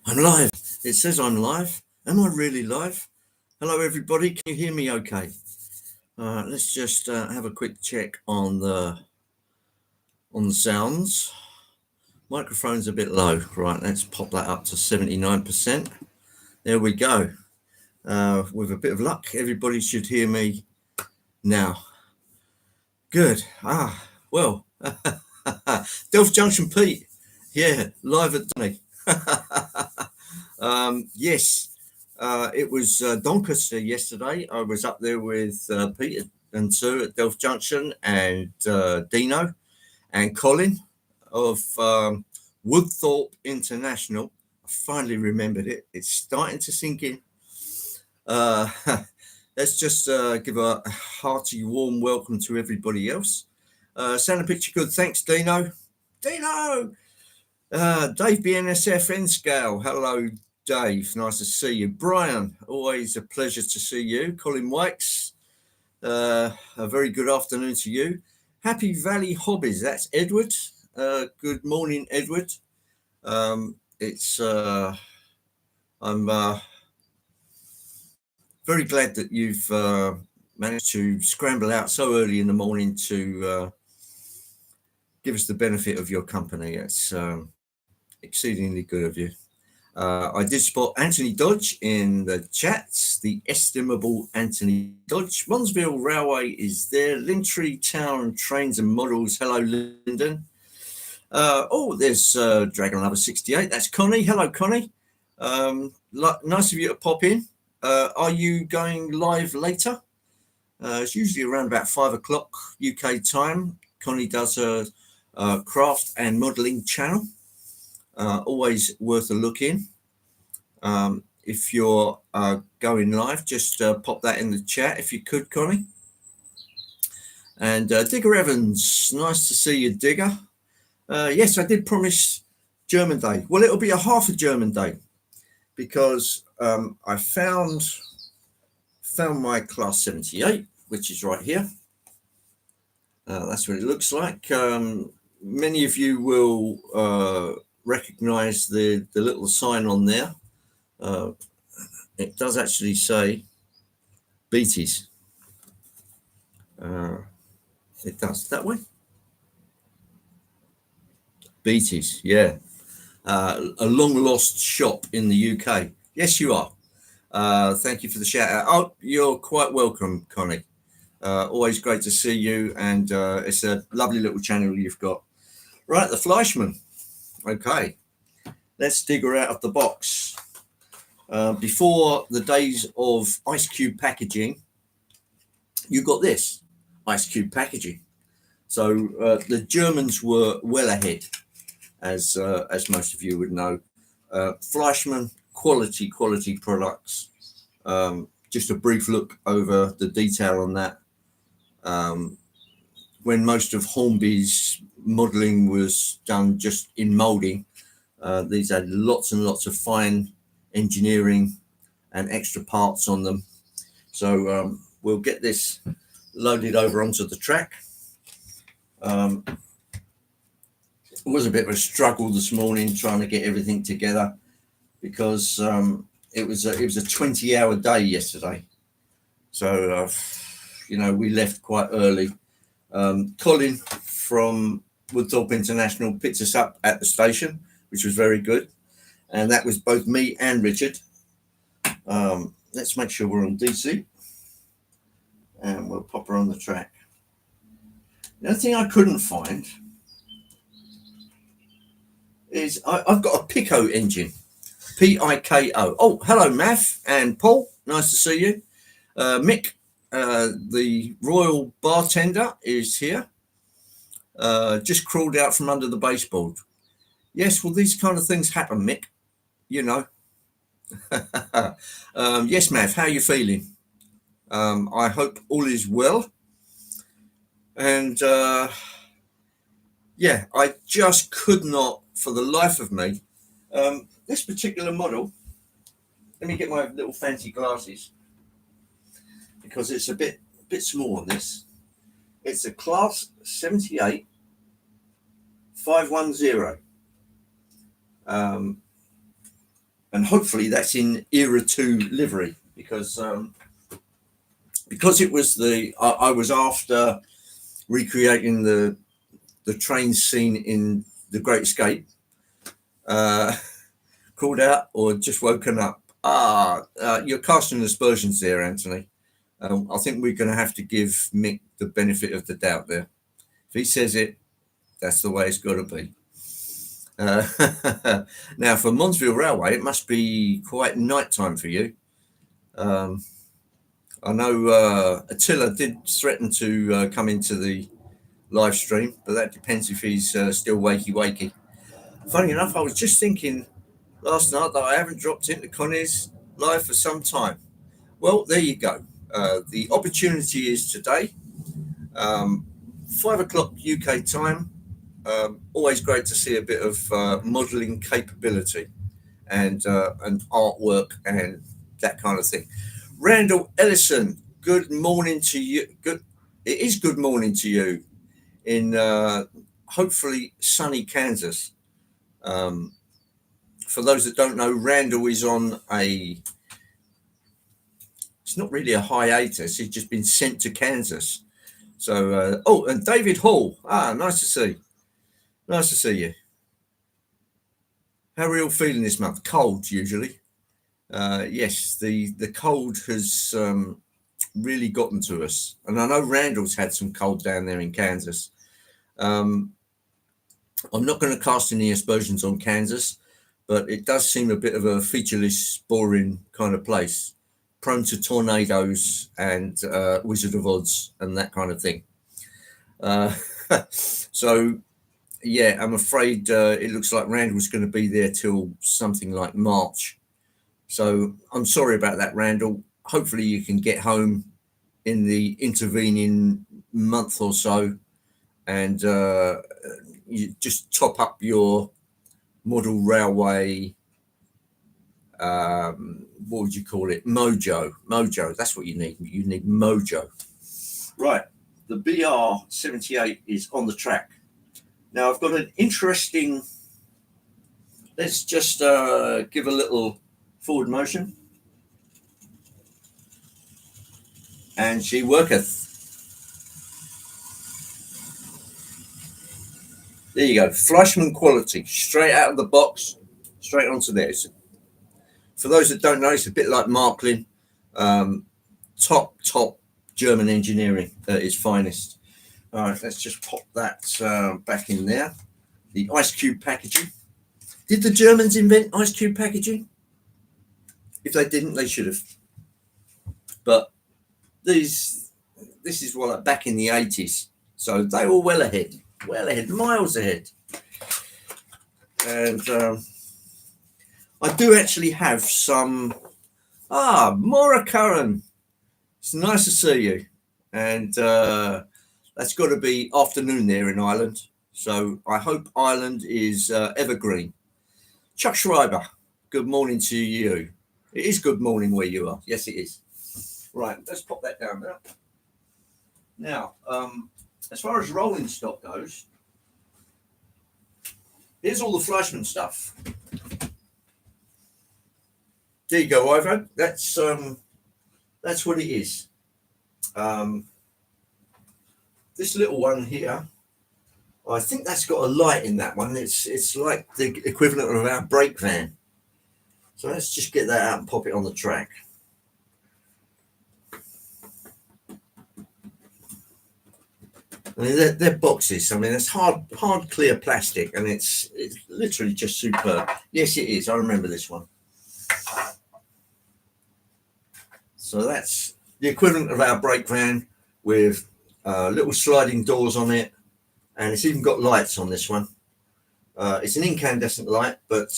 I'm live. It says I'm live. Am I really live? Hello, everybody. Can you hear me okay? Let's just have a quick check on the sounds. Microphone's a bit low. Right, let's pop that up to 79%. There we go. With a bit of luck, everybody should hear me now. Good. Well, Delft Junction Pete. Yeah, live at Donny. Yes, it was Doncaster yesterday. I was up there with Peter and Sue at Delft Junction and Dino and Colin of Woodthorpe International. I finally remembered it. It's starting to sink in. Uh, let's just give a hearty, warm welcome to everybody else. Sound and picture good. Thanks, Dino. Dino! Dave BNSF N Scale. Hello, Dave. Nice to see you. Brian, always a pleasure to see you. Colin Wykes, a very good afternoon to you. Happy Valley Hobbies. That's Edward. Good morning, Edward. I'm very glad that you've managed to scramble out so early in the morning to give us the benefit of your company. It's exceedingly good of you. I did spot Anthony Dodge in the chats, the estimable Anthony Dodge. Monsville Railway is there. Lintree Town Trains and Models. Hello, Lyndon. There's Dragon Lover 68. That's Connie. Hello, Connie. Nice of you to pop in. Are you going live later? It's usually around about 5 o'clock UK time. Connie does a craft and modelling channel. Always worth a look in. If you're going live, just pop that in the chat if you could, Connie. And Digger Evans, nice to see you, Digger. Yes, I did promise German Day. Well, it'll be a half a German Day because I found my class 78, which is right here. That's what it looks like. Many of you will recognize the little sign on there. It does actually say Beatties. It does that way. Beatties, yeah. A long lost shop in the UK. Yes, you are. Thank you for the shout out. Oh, you're quite welcome, Connie. Always great to see you, and it's a lovely little channel you've got. Right, the Fleischmann. Okay, let's dig her out of the box. Before the days of ice cube packaging, you got this ice cube packaging. So the Germans were well ahead, as most of you would know. Fleischmann, quality products. Just a brief look over the detail on that. When most of Hornby's modelling was done just in moulding, these had lots and lots of fine engineering and extra parts on them. So we'll get this loaded over onto the track. It was a bit of a struggle this morning trying to get everything together because it was a 20-hour day yesterday. So we left quite early. Colin from Woodthorpe International picked us up at the station, which was very good. And that was both me and Richard. Let's make sure we're on DC. And we'll pop her on the track. The other thing I couldn't find is I've got a Pico engine. Piko. Oh, hello, Mav and Paul. Nice to see you. Mick, the royal bartender, is here. Just crawled out from under the baseboard. Yes, well, these kind of things happen, Mick. You know. Yes, Mav, how are you feeling? I hope all is well. And I just could not, for the life of me, this particular model. Let me get my little fancy glasses because it's a bit small on this. It's a class 78 510. and hopefully that's in Era 2 livery, because it was I was after recreating the train scene in The Great Escape. Called out or just woken up? You're casting aspersions there, Anthony. I think we're going to have to give Mick the benefit of the doubt there. If he says it, that's the way it's got to be. Now, for Monsville Railway, it must be quite nighttime for you. I know Attila did threaten to come into the live stream, but that depends if he's still wakey. Funny enough, I was just thinking last night that I haven't dropped into Connie's live for some time. Well, there you go. The opportunity is today, 5 o'clock UK time. Always great to see a bit of modelling capability and artwork and that kind of thing. Randall Ellison, good morning to you. It is good morning to you in hopefully sunny Kansas. For those that don't know, Randall is on it's not really a hiatus. He's just been sent to Kansas. So, and David Hall. Nice to see. Nice to see you. How are we all feeling this month? Cold, usually. Yes, the cold has really gotten to us. And I know Randall's had some cold down there in Kansas. I'm not going to cast any aspersions on Kansas, but it does seem a bit of a featureless, boring kind of place, prone to tornadoes and Wizard of Oz and that kind of thing. So, yeah, I'm afraid it looks like Randall's going to be there till something like March. So I'm sorry about that, Randall. Hopefully you can get home in the intervening month or so and you just top up your model railway, what would you call it? Mojo. That's what you need. You need mojo. Right. The BR78 is on the track. Now I've got an interesting, let's just give a little forward motion. And she worketh. There you go. Fleischmann quality, straight out of the box, straight onto there. So for those that don't know, it's a bit like Marklin. Top German engineering at its finest. All right, let's just pop that back in there. The ice cube packaging. Did the Germans invent ice cube packaging? If they didn't, they should have. But this is what back in the 80s. So they were well ahead, miles ahead. And I do actually have some. Maura Curran. It's nice to see you. And that's got to be afternoon there in Ireland. So I hope Ireland is evergreen. Chuck Schreiber, good morning to you. It is good morning where you are. Yes, it is. Right, let's pop that down now. Now, as far as rolling stock goes, here's all the Fleischmann stuff. There you go, Ivo. That's what it is. This little one here, I think that's got a light in that one. It's like the equivalent of our brake van. So let's just get that out and pop it on the track. I mean, they're boxes. I mean, it's hard, clear plastic, and it's literally just superb. Yes, it is. I remember this one. So that's the equivalent of our brake van with little sliding doors on it, and it's even got lights on this one. It's an incandescent light, but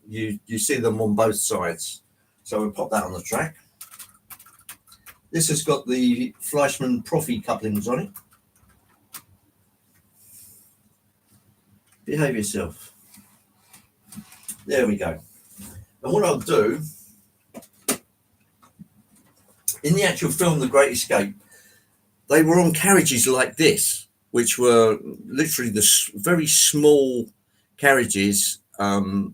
you see them on both sides. So we'll pop that on the track. This has got the Fleischmann Profi couplings on it. Behave yourself. There we go. And what I'll do, in the actual film The Great Escape, they were on carriages like this, which were literally the very small carriages, not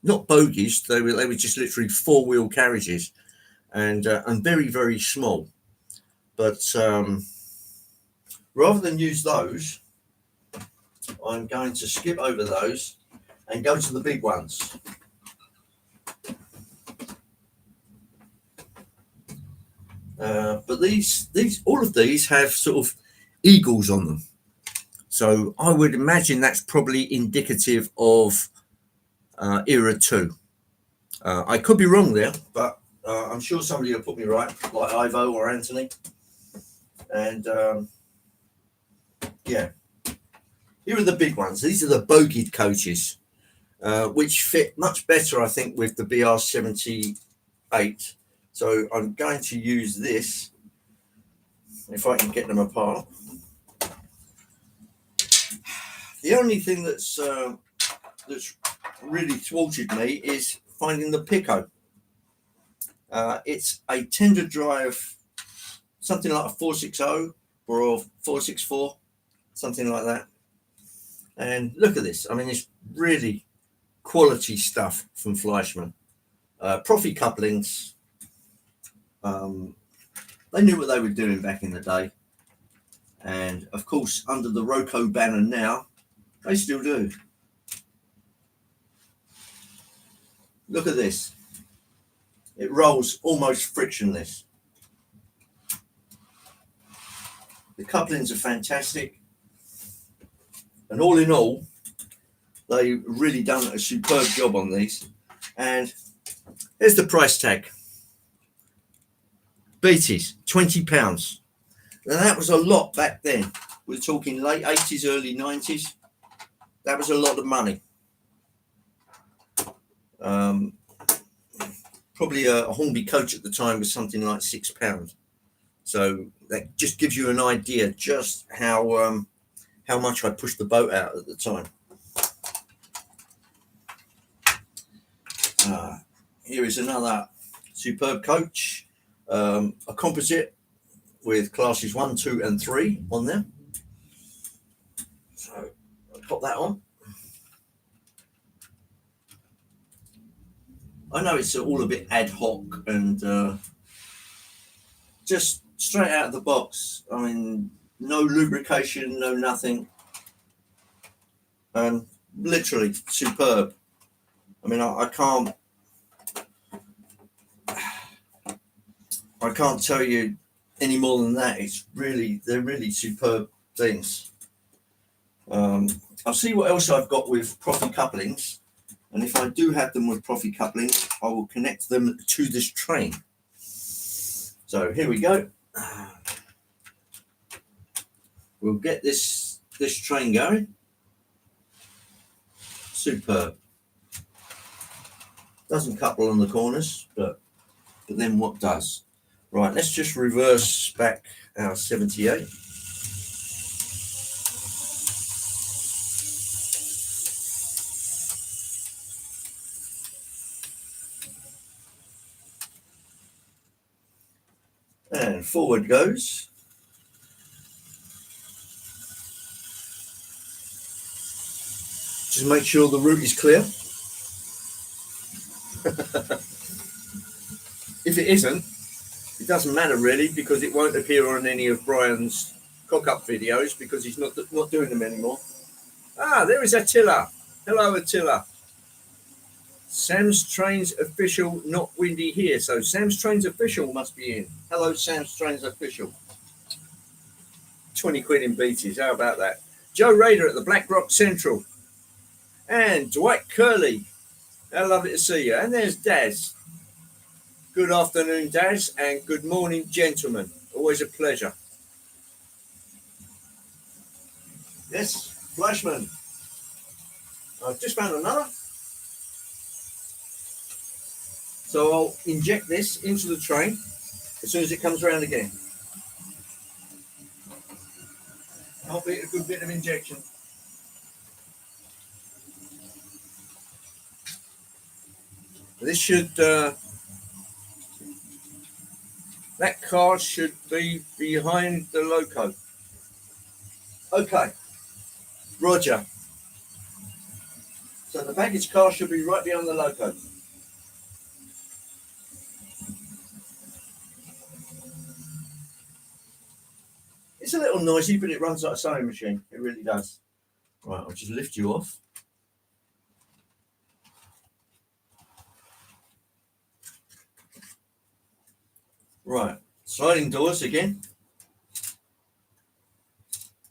not bogies. They were just literally four-wheel carriages, and very, very small. But rather than use those, I'm going to skip over those and go to the big ones. But these all of these have sort of eagles on them, so I would imagine that's probably indicative of era 2. I could be wrong there, but I'm sure somebody will put me right, like Ivo or Anthony. And yeah, here are the big ones. These are the bogied coaches, which fit much better, I think, with the BR78. So I'm going to use this, if I can get them apart. The only thing that's really thwarted me is finding the Pico. It's a tender drive, something like a 460 or a 464, something like that. And look at this. I mean, it's really quality stuff from Fleischmann. Profi couplings. They knew what they were doing back in the day. And of course, under the Roco banner now, they still do. Look at this. It rolls almost frictionless. The couplings are fantastic. And all in all, they've really done a superb job on these. And here's the price tag. Beaties, £20. Now that was a lot back then. We're talking late 80s, early 90s. That was a lot of money. Probably a Hornby coach at the time was something like £6. So that just gives you an idea just how much I pushed the boat out at the time. Here is another superb coach, a composite with classes 1, 2, and 3 on there. So I'll pop that on. I know it's all a bit ad hoc and just straight out of the box. I mean, no lubrication, no nothing. Literally superb. I mean, I can't tell you any more than that. They're really superb things. I'll see what else I've got with Profi couplings, and if I do have them with Profi couplings, I will connect them to this train. So here we go. We'll get this train going. Superb. Doesn't couple on the corners, but then what does? Right, let's just reverse back our 78. And forward goes. Just make sure the route is clear. If it isn't, it doesn't matter really, because it won't appear on any of Brian's cock-up videos because he's not doing them anymore. There is Attila. Hello, Attila. Sam's Trains Official, not windy here. So Sam's Trains Official must be in. Hello, Sam's Trains Official. 20 quid in beaties. How about that? Joe Raider at the Black Rock Central. And Dwight Curley. How lovely to see you. And there's Daz. Good afternoon, Daz, and good morning, gentlemen. Always a pleasure. Yes, Fleischmann. I've just found another. So I'll inject this into the train as soon as it comes around again. I'll be a good bit of injection. This should, that car should be behind the loco. Okay, Roger. So the baggage car should be right behind the loco. It's a little noisy, but it runs like a sewing machine. It really does. Right, I'll just lift you off. Right, sliding doors again.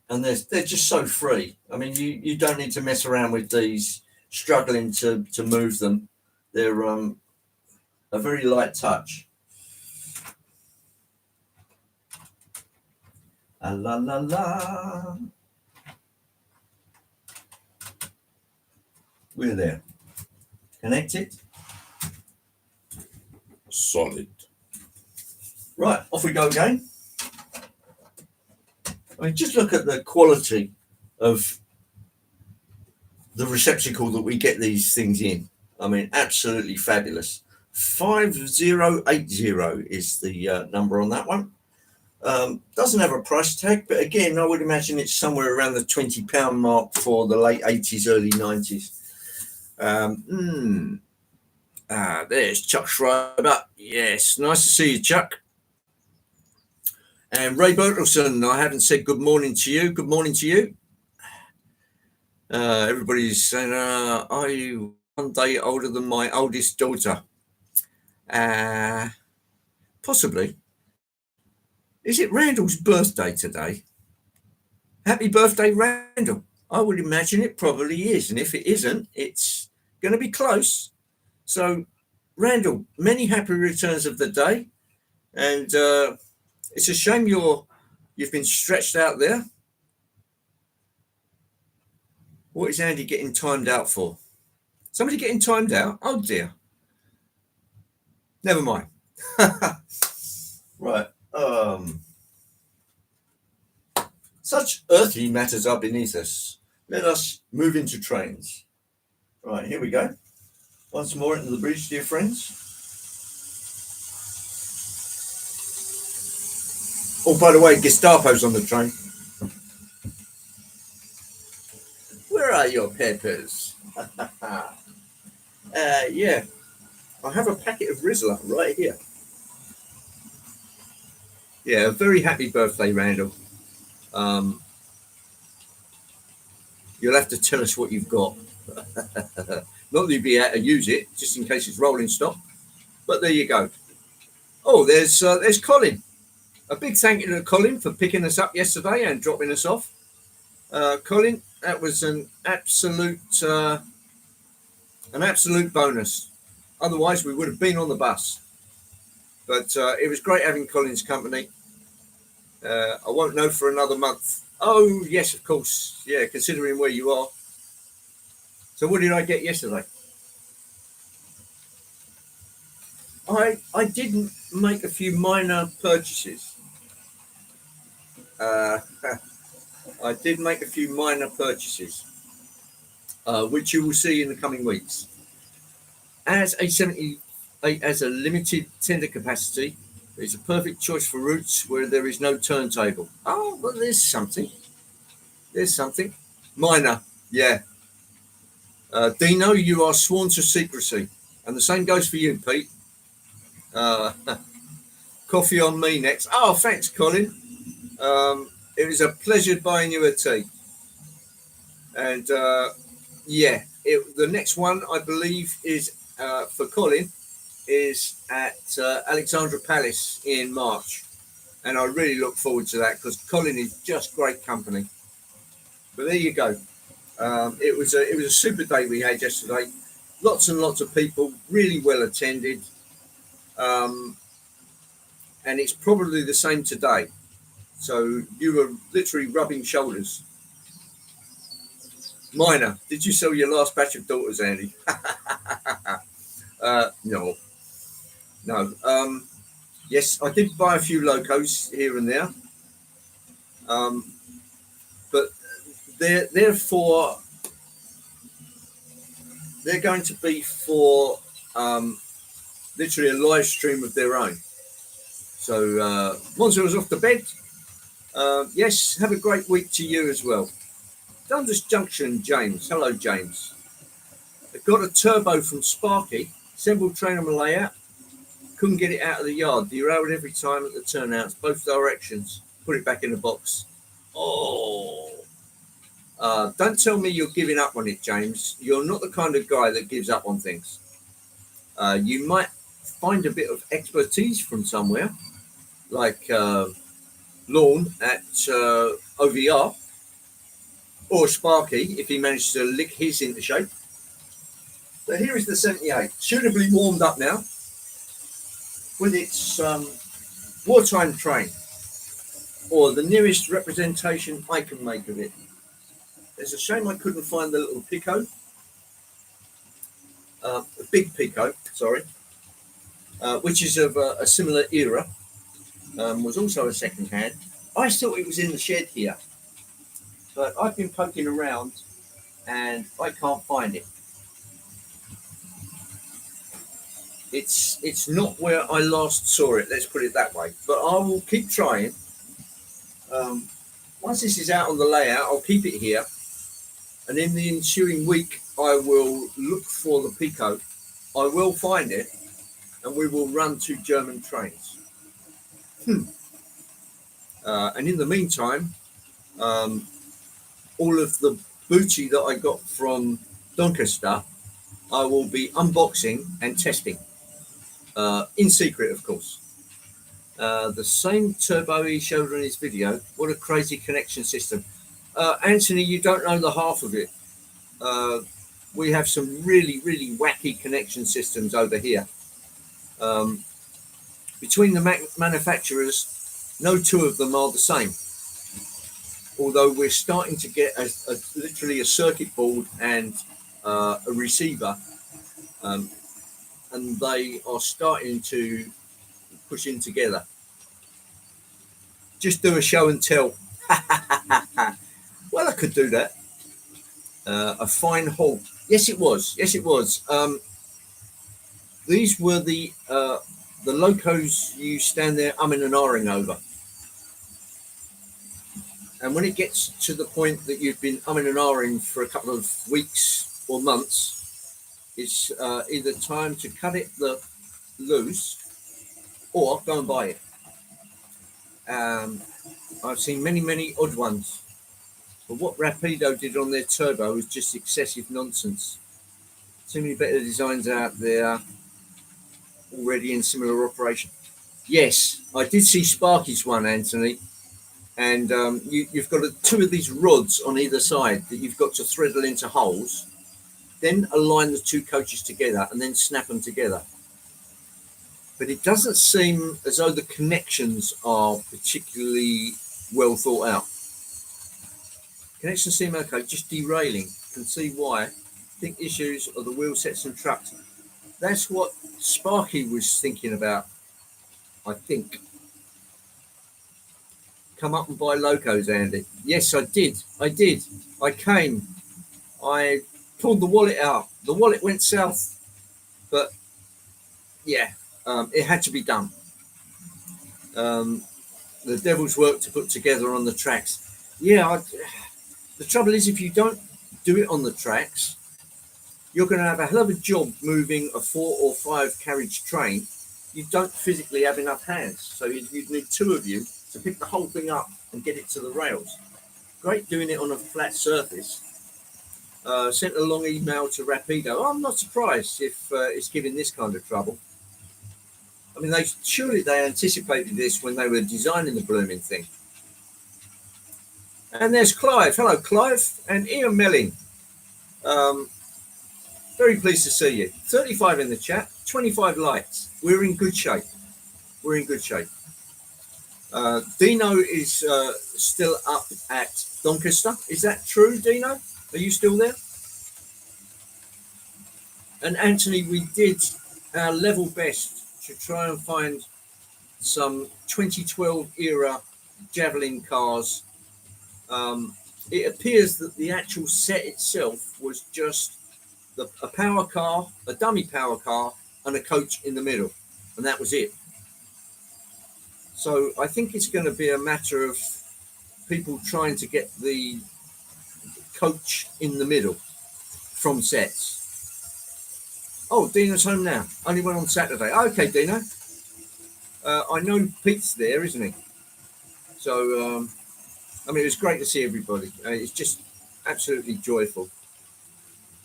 And they're just so free. I mean, you don't need to mess around with these, struggling to move them. They're a very light touch. La la la. We're there. Connected. Solid. Right, off we go again. I mean, just look at the quality of the receptacle that we get these things in. I mean, absolutely fabulous. 5080 is the number on that one. Doesn't have a price tag, but again, I would imagine it's somewhere around the £20 mark for the late 80s, early 90s. There's Chuck Schreiber. Yes, nice to see you, Chuck. And Ray Bertelson, I haven't said good morning to you. Good morning to you. Everybody's saying, are you one day older than my oldest daughter? Possibly. Is it Randall's birthday today? Happy birthday, Randall. I would imagine it probably is. And if it isn't, it's going to be close. So, Randall, many happy returns of the day. And it's a shame you've been stretched out there. What is Andy getting timed out for? Somebody getting timed out? Oh, dear. Never mind. Right. Such earthly matters are beneath us. Let us move into trains. Right, here we go. Once more into the bridge, dear friends. Oh, by the way, Gestapo's on the train. Where are your peppers? Yeah, I have a packet of Rizzler right here. Yeah, a very happy birthday, Randall. You'll have to tell us what you've got. Not that you'd be able to use it, just in case it's rolling stock. But there you go. Oh, there's Colin. A big thank you to Colin for picking us up yesterday and dropping us off. Colin, that was an absolute bonus. Otherwise, we would have been on the bus. But it was great having Colin's company. I won't know for another month. Oh, yes, of course. Yeah, considering where you are. So what did I get yesterday? I didn't make a few minor purchases. I did make a few minor purchases, which you will see in the coming weeks. As a limited tender capacity, it's a perfect choice for routes where there is no turntable. Oh, well, there's something. Minor, yeah. Dino, you are sworn to secrecy. And the same goes for you, Pete. Coffee on me next. Oh, thanks, Colin. It was a pleasure buying you a tea. And, yeah, the next one, I believe, is for Colin, is at Alexandra Palace in March. And I really look forward to that because Colin is just great company. But there you go. It was a super day we had yesterday. Lots and lots of people, really well attended. And it's probably the same today. So you were literally rubbing shoulders. Minor, did you sell your last batch of daughters, Andy? No. Yes, I did buy a few locos here and there. But they're going to be for literally a live stream of their own. So Monza was off to bed. Yes, have a great week to you as well. Dundas Junction, James. Hello, James. I got a turbo from Sparky, assembled train on the layout, couldn't get it out of the yard. Derailed every time at the turnouts, both directions. Put it back in the box. Oh. Don't tell me you're giving up on it, James. You're not the kind of guy that gives up on things. You might find a bit of expertise from somewhere, like Lorne at OVR, or Sparky, if he managed to lick his into shape. But here is the 78, suitably warmed up now, with its wartime train, or the nearest representation I can make of it. It's a shame I couldn't find the little Pico, a big Pico, sorry, which is of a similar era, was also a second hand. I thought it was in the shed here, but I've been poking around and I can't find it. It's not where I last saw it, let's put it that way, but I will keep trying. Once this is out on the layout, I'll keep it here, and in the ensuing week I will look for the Pico. I will find it, and we will run 2 German trains. And in the meantime, all of the booty that I got from Doncaster, I will be unboxing and testing, in secret, of course. The same turbo he showed on his video. What a crazy connection system. Anthony, you don't know the half of it. We have some really, really wacky connection systems over here. Between the manufacturers, no 2 of them are the same. Although we're starting to get literally a circuit board and a receiver, and they are starting to push in together. Just do a show and tell. Well, I could do that. A fine haul. Yes, it was. Yes, it was. These were the locos you stand there umming and ahhing over. And when it gets to the point that you've been umming and ahhing for a couple of weeks or months, it's either time to cut it loose or go and buy it. I've seen many, many odd ones. But what Rapido did on their turbo was just excessive nonsense. Too many better designs out there already in similar operation. Yes, I did see Sparky's one, Anthony. And you've got 2 of these rods on either side that you've got to threadle into holes, then align the 2 coaches together and then snap them together. But it doesn't seem as though the connections are particularly well thought out. Connections seem okay, just derailing. Can see why. Think issues are the wheel sets and trucks. That's what Sparky was thinking about, I think. Come up and buy locos, Andy. Yes, I did. I came. I pulled the wallet out. The wallet went south. But, yeah, it had to be done. The devil's work to put together on the tracks. Yeah, the trouble is if you don't do it on the tracks, you're going to have a hell of a job moving a 4 or 5 carriage train. You don't physically have enough hands. So you'd need 2 of you to pick the whole thing up and get it to the rails. Great doing it on a flat surface. Sent a long email to Rapido. I'm not surprised if it's giving this kind of trouble. I mean, surely they anticipated this when they were designing the blooming thing. And there's Clive. Hello, Clive. And Ian Melling. Very pleased to see you. 35 in the chat, 25 likes. We're in good shape. Dino is still up at Doncaster. Is that true, Dino? Are you still there? And Anthony, we did our level best to try and find some 2012 era Javelin cars. It appears that the actual set itself was just a power car, a dummy power car, and a coach in the middle, and that was it. So I think it's going to be a matter of people trying to get the coach in the middle from sets. Oh, Dino's home now. Only went on Saturday. Okay, Dino. I know Pete's there, isn't he? So, I mean, it was great to see everybody. It's just absolutely joyful.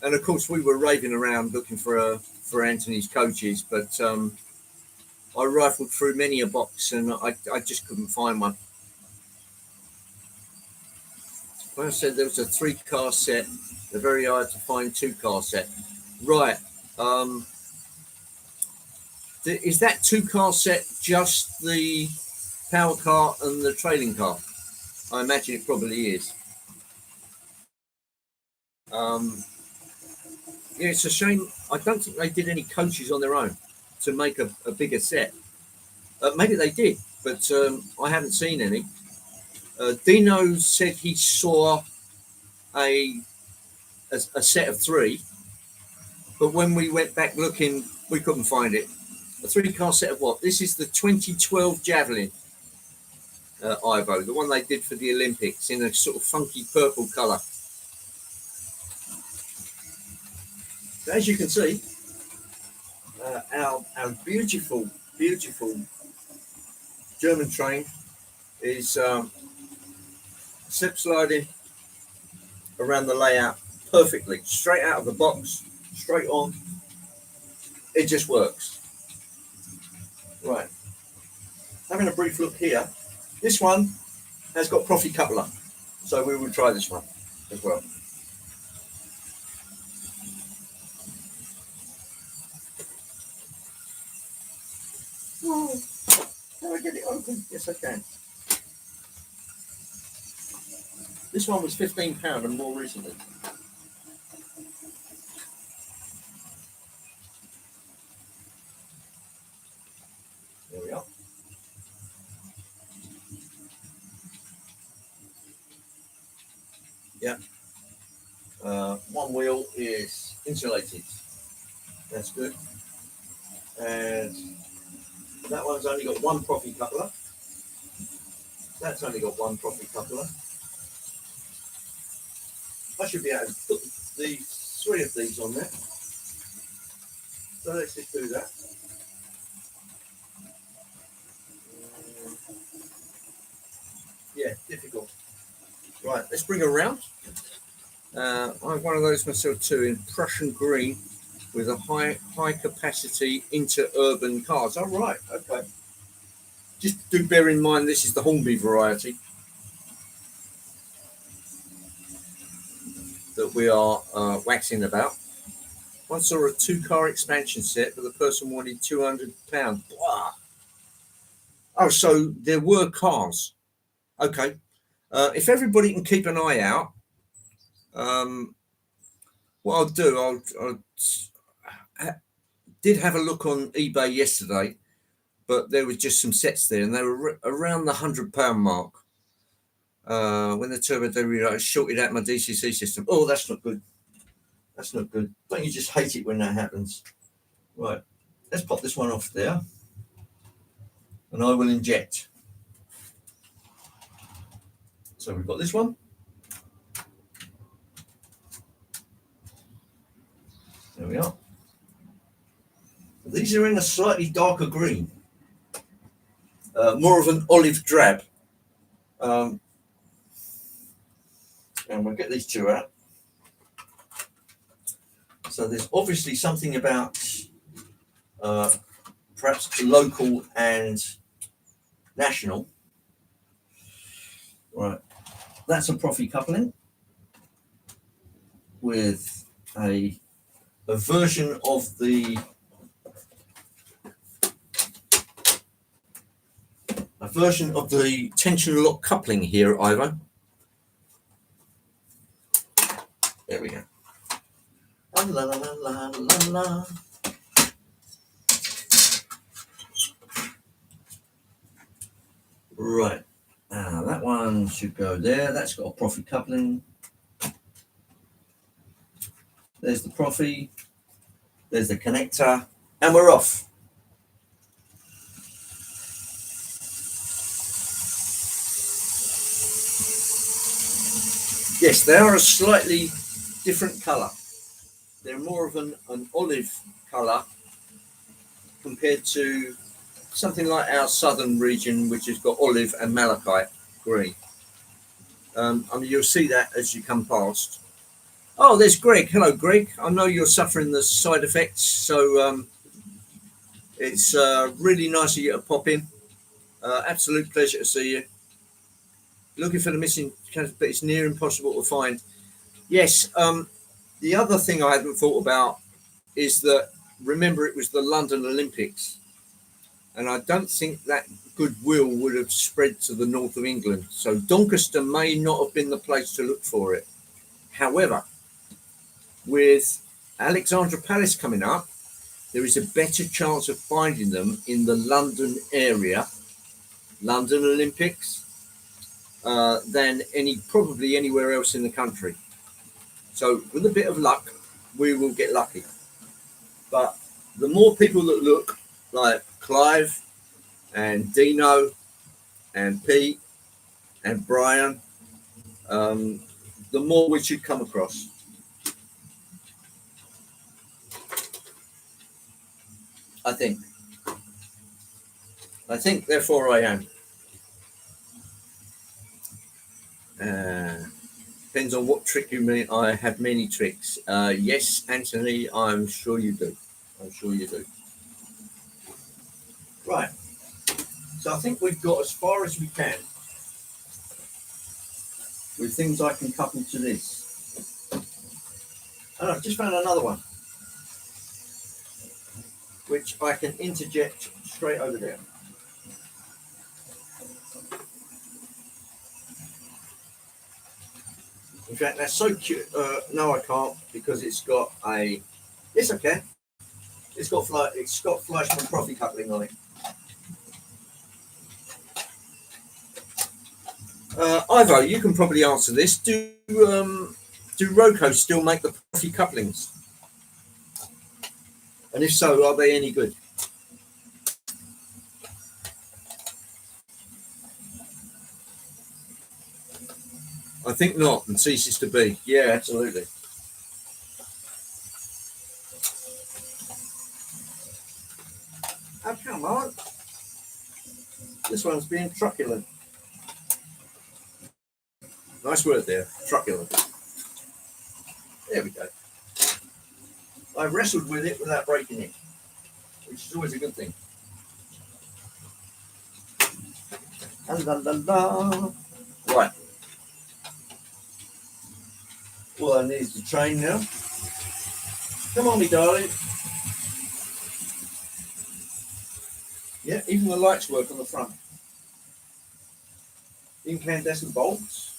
And of course, we were raving around looking for Anthony's coaches, but I rifled through many a box and I just couldn't find one. When I said there was a 3-car set, they're very hard to find 2-car set. Right. Is that 2-car set just the power car and the trailing car? I imagine it probably is. Yeah, it's a shame. I don't think they did any coaches on their own to make a bigger set. Maybe they did, but I haven't seen any. Dino said he saw a set of 3, but when we went back looking, we couldn't find it. A 3-car set of what? This is the 2012 Javelin Ivo, the one they did for the Olympics in a sort of funky purple colour. So as you can see, our beautiful German train is slip sliding around the layout perfectly, straight out of the box, straight on. It just works. Right. Having a brief look here. This one has got Profi coupler, so we will try this one as well. Whoa. Can I get it open? Yes, I can. This one was £15 and more recently. There we are. Yeah. One wheel is insulated. That's good. And that one's only got one Profi coupler. That's only got one Profi coupler. I should be able to put the 3 of these on there. So let's just do that. Yeah, difficult. Right, let's bring her around. I have one of those myself too in Prussian green with a high capacity interurban cars. Oh, right, okay. Just do bear in mind this is the Hornby variety that we are waxing about. Once saw a 2-car expansion set, but the person wanted £200. Blah. Oh, so there were cars. Okay. If everybody can keep an eye out, what I'll do, I did have a look on eBay yesterday, but there was just some sets there, and they were around the £100 mark. When the turbo I shorted out my DCC system. Oh, that's not good. That's not good. Don't you just hate it when that happens? Right. Let's pop this one off there, and I will inject. So we've got this one. There we are. These are in a slightly darker green, more of an olive drab. And we'll get these 2 out. So there's obviously something about perhaps local and national. Right. That's a Profi coupling with a version of the tension lock coupling here, Ivo. There we go. La, la, la, la, la, la. Right. That one should go there. That's got a Profi coupling. There's the Profi. There's the connector. And we're off. Yes, they are a slightly different colour. they're more of an olive colour compared to something like our southern region, which has got olive and malachite green. I mean, you'll see that as you come past. Oh, there's Greg. Hello, Greg. I know you're suffering the side effects, so it's really nice of you to pop in. Absolute pleasure to see you. Looking for the missing, but it's near impossible to find. Yes. The other thing I hadn't thought about is that, remember, it was the London Olympics, and I don't think that goodwill would have spread to the north of England. So Doncaster may not have been the place to look for it. However, with Alexandra Palace coming up, there is a better chance of finding them in the London area, London Olympics, than probably anywhere else in the country. So with a bit of luck, we will get lucky. But the more people that look, like Clive and Dino and Pete and Brian, the more we should come across. I think, therefore I am. Depends on what trick you mean. I have many tricks. Yes, Anthony, I'm sure you do. Right. So I think we've got as far as we can with things I can couple to this. And I've just found another one, which I can interject straight over there. In fact, that's so cute. No, I can't, because it's got a. Yes, I can. It's got Fleischmann Profi coupling on it. Ivo, you can probably answer this. Do Roco still make the Profi couplings? And if so, are they any good? I think not, and ceases to be. Yeah, absolutely. Oh, come on. This one's being truculent. Nice word there, truculent. There we go. I wrestled with it without breaking it, which is always a good thing. La, la, la. Right. Well, I need the train now. Come on, me darling. Yeah, even the lights work on the front. Incandescent bulbs.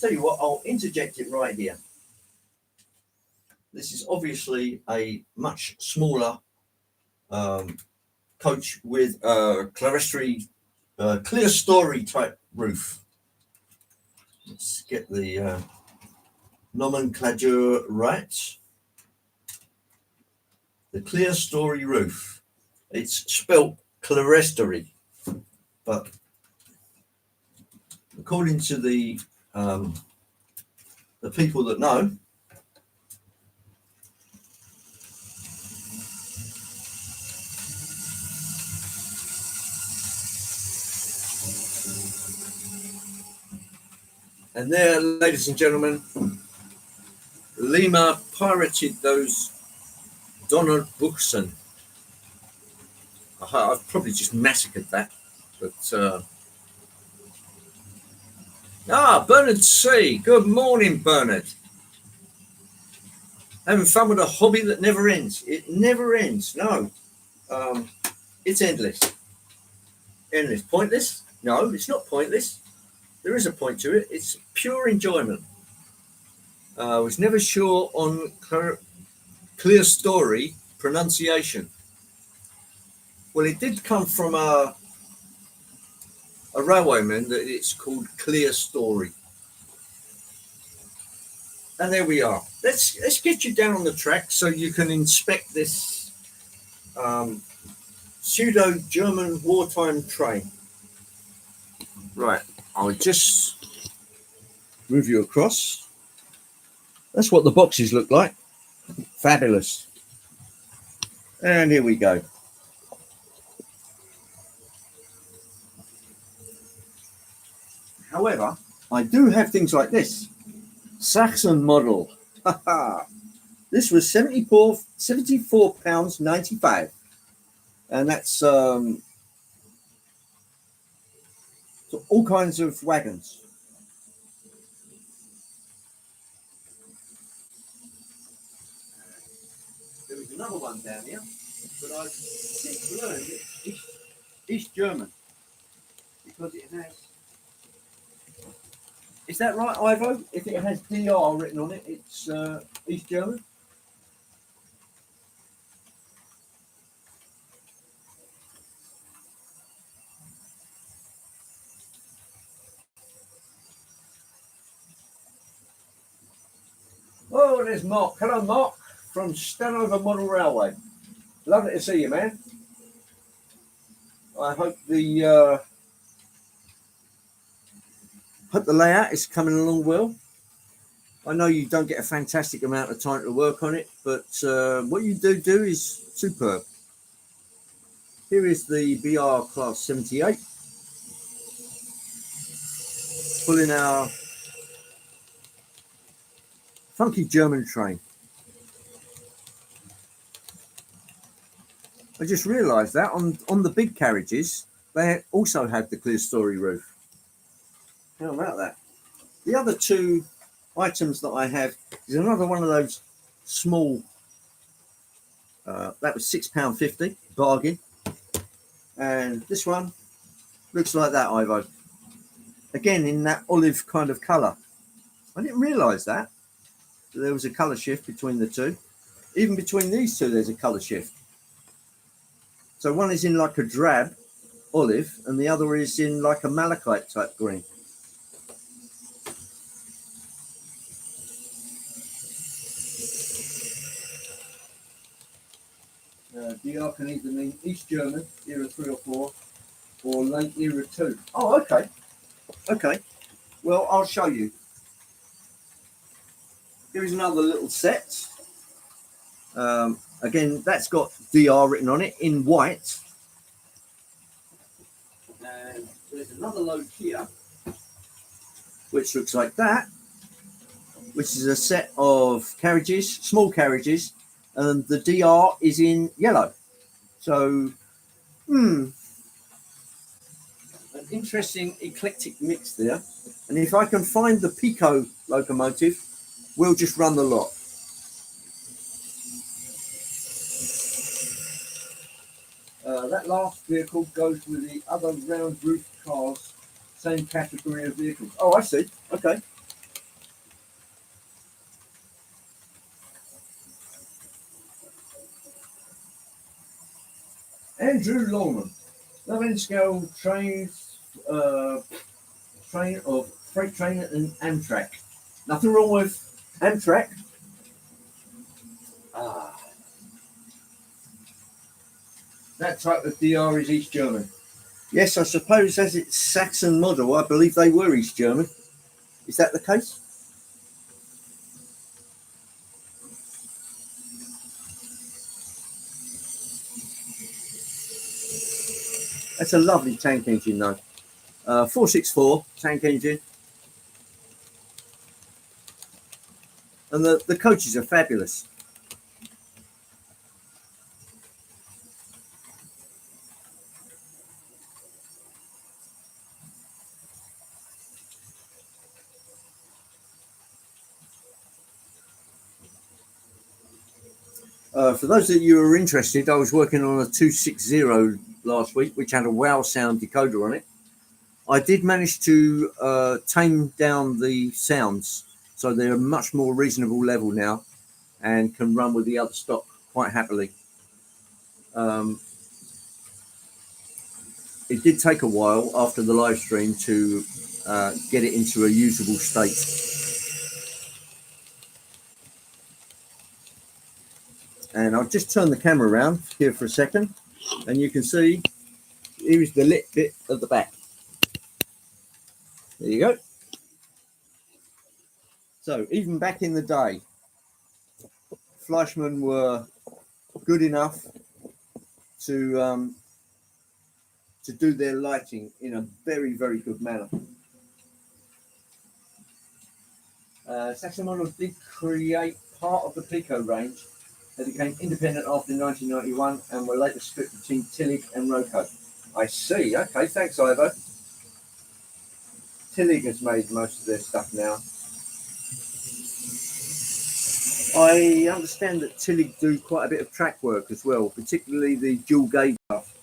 Tell you what, I'll interject it right here. This is obviously a much smaller coach with a clear story type roof. Let's get the nomenclature right. The clear story roof. It's spelt clerestory, but according to the people that know, and there, ladies and gentlemen, Lima pirated those Donald Buxton. I've probably just massacred that, but Bernard C. Good morning, Bernard. Having fun with a hobby that never ends. It never ends. No, it's endless. Endless. Pointless? No, it's not pointless. There is a point to it. It's pure enjoyment. I was never sure on clear story pronunciation. Well, it did come from a railwayman that it's called Clear Story. And there we are. Let's get you down on the track so you can inspect this pseudo-German wartime train. Right, I'll just move you across. That's what the boxes look like. Fabulous. And here we go. However, I do have things like this. Saxon model. This was £74.95. And that's all kinds of wagons. There was another one down here, but I've since learned it's East German because it has. Is that right, Ivo? If it has DR written on it, it's East German. Oh, there's Mark. Hello, Mark, from Stanover Model Railway. Lovely to see you, man. I hope the layout is coming along well. I know you don't get a fantastic amount of time to work on it, but what you do is superb. Here is the BR Class 78, pulling our funky German train. I just realised that on the big carriages, they also have the clear story roof. How about that? The other two items that I have is another one of those small, that was £6.50, bargain. And this one looks like that, Ivo. Again, in that olive kind of colour. I didn't realise that there was a colour shift between the two. Even between these two, there's a colour shift. So one is in like a drab olive and the other is in like a malachite type green. DR can either mean East German, era 3 or 4, or late era 2. Oh, okay. Okay. Well, I'll show you. Here's another little set. Again, that's got DR written on it in white. And there's another load here, which looks like that, which is a set of carriages, small carriages, and the DR is in yellow. So, an interesting eclectic mix there. And if I can find the Pico locomotive, we'll just run the lot. That last vehicle goes with the other round roof cars, same category of vehicles. Oh, I see. Okay. Andrew Longman, 11 scale trains, train of freight train and Amtrak. Nothing wrong with Amtrak. That type of DR is East German. Yes, I suppose as it's Saxon model, I believe they were East German. Is that the case? That's a lovely tank engine though. 464 tank engine. And the coaches are fabulous. For those of you who are interested, I was working on a 260 last week, which had a wow sound decoder on it. I did manage to tame down the sounds, so they're a much more reasonable level now and can run with the other stock quite happily. It did take a while after the live stream to get it into a usable state. And I'll just turn the camera around here for a second, and you can see here is the lit bit at the back. There you go. So even back in the day, Fleischmann were good enough to do their lighting in a very, very good manner. Saxon Model did create part of the Pico range. They became independent after 1991 and were later split between Tillig and Roco. I see. Okay, thanks, Ivo. Tillig has made most of their stuff now. I understand that Tillig do quite a bit of track work as well, particularly the dual gauge stuff.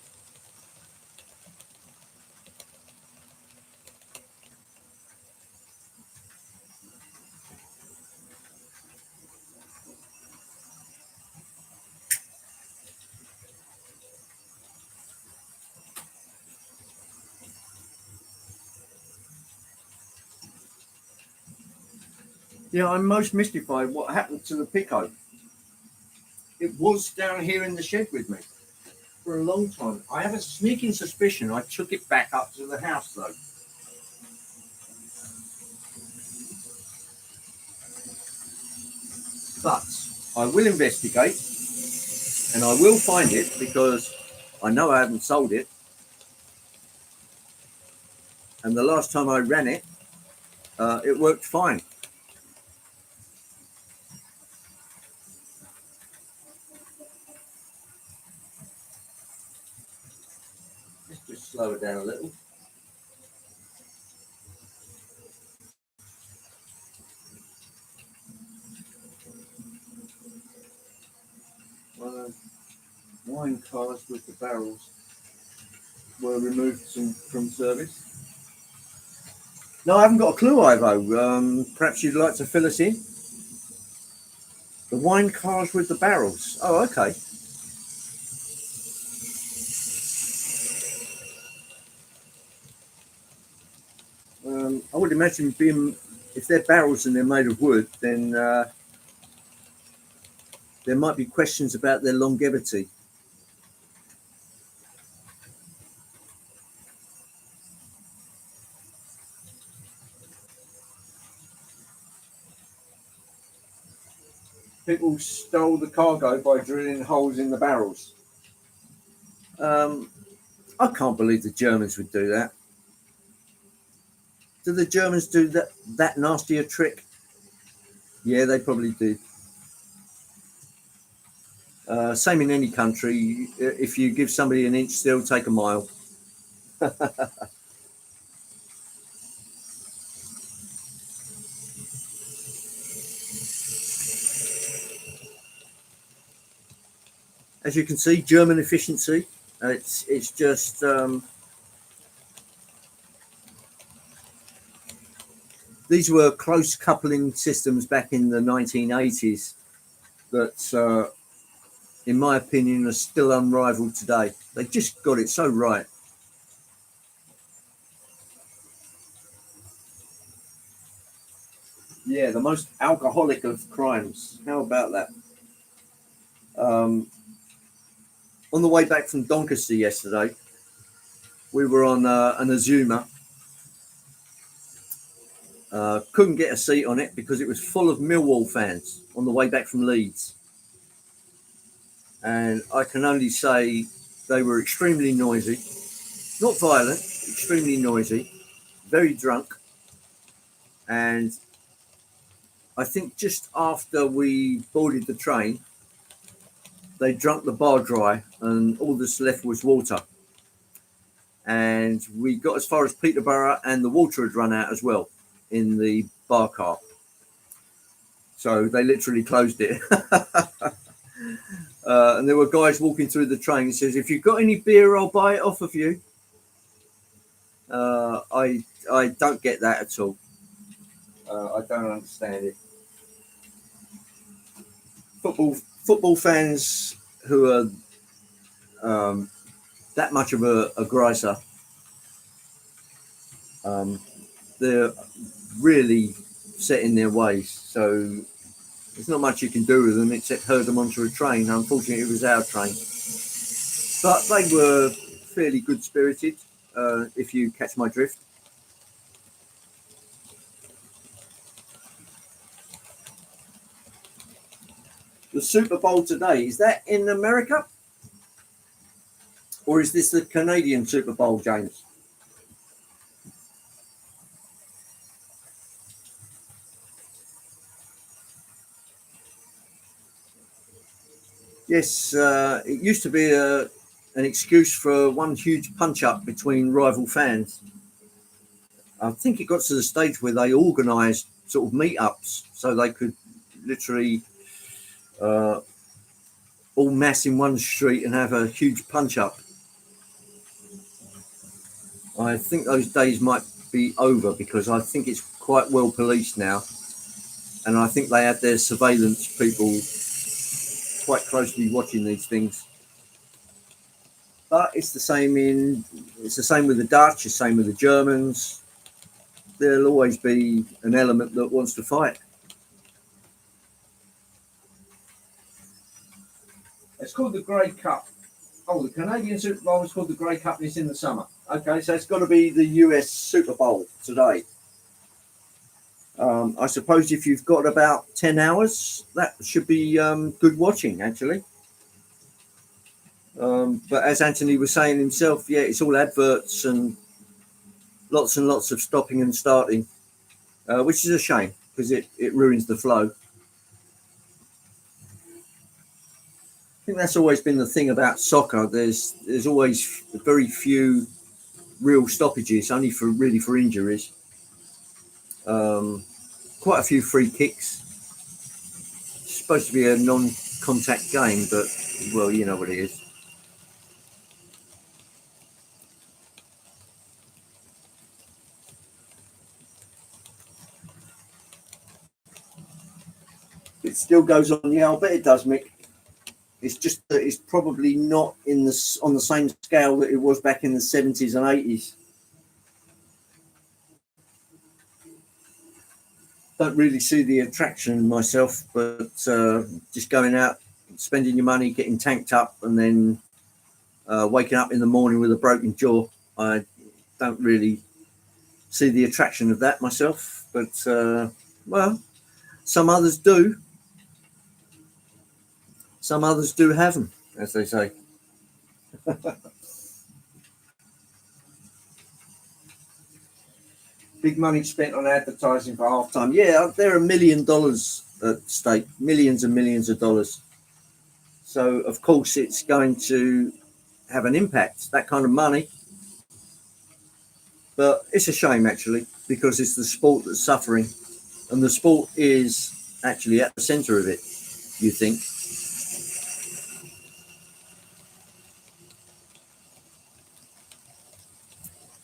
Yeah, I'm most mystified what happened to the Pico. It was down here in the shed with me for a long time. I have a sneaking suspicion I took it back up to the house though. But I will investigate and I will find it because I know I haven't sold it. And the last time I ran it, it worked fine. Let's just slow it down a little. Wine cars with the barrels were removed from service. No, I haven't got a clue, Ivo. Perhaps you'd like to fill us in? The wine cars with the barrels. Oh, okay. I would imagine if they're barrels and they're made of wood, then there might be questions about their longevity. People stole the cargo by drilling holes in the barrels. I can't believe the Germans would do that. Do the Germans do that nasty a trick? Yeah, they probably do. Same in any country. If you give somebody an inch, they'll take a mile. As you can see, German efficiency. It's just these were close coupling systems back in the 1980s that, in my opinion, are still unrivaled today. They just got it so right. Yeah, the most alcoholic of crimes. How about that? On the way back from Doncaster yesterday, we were on an Azuma. Couldn't get a seat on it because it was full of Millwall fans on the way back from Leeds. And I can only say they were extremely noisy, not violent, extremely noisy, very drunk. And I think just after we boarded the train, they drunk the bar dry and all that's left was water. And we got as far as Peterborough and the water had run out as well in the bar car. So they literally closed it. And there were guys walking through the train and says, if you've got any beer, I'll buy it off of you. I don't get that at all. I don't understand it. Football fans who are that much of a griser, they're really set in their ways. So there's not much you can do with them except herd them onto a train. Unfortunately, it was our train. But they were fairly good-spirited, if you catch my drift. The Super Bowl today, is that in America? Or is this the Canadian Super Bowl, James? Yes, it used to be an excuse for one huge punch-up between rival fans. I think it got to the stage where they organised sort of meetups so they could literally uh, all mass in one street and have a huge punch-up. I think those days might be over because I think it's quite well policed now, and I think they have their surveillance people quite closely watching these things. But it's the same with the Dutch, it's the same with the Germans. There'll always be an element that wants to fight. It's called the Grey Cup. Oh, the Canadian Super Bowl is called the Grey Cup and it's in the summer. Okay, so it's got to be the US Super Bowl today. I suppose if you've got about 10 hours, that should be good watching, actually. But as Anthony was saying himself, yeah, it's all adverts and lots of stopping and starting, which is a shame because it ruins the flow. I think that's always been the thing about soccer. There's always very few real stoppages, only for injuries. Quite a few free kicks. It's supposed to be a non-contact game, but well, you know what it is. It still goes on. Yeah, I'll bet it does, Mick. It's just that it's probably not on the same scale that it was back in the 70s and 80s. Don't really see the attraction myself, but just going out, spending your money, getting tanked up, and then waking up in the morning with a broken jaw. I don't really see the attraction of that myself, but well, some others do. Some others do have them, as they say. Big money spent on advertising for halftime. Yeah, there are $1 million at stake, millions and millions of dollars. So of course it's going to have an impact, that kind of money. But it's a shame actually, because it's the sport that's suffering, and the sport is actually at the centre of it, you think.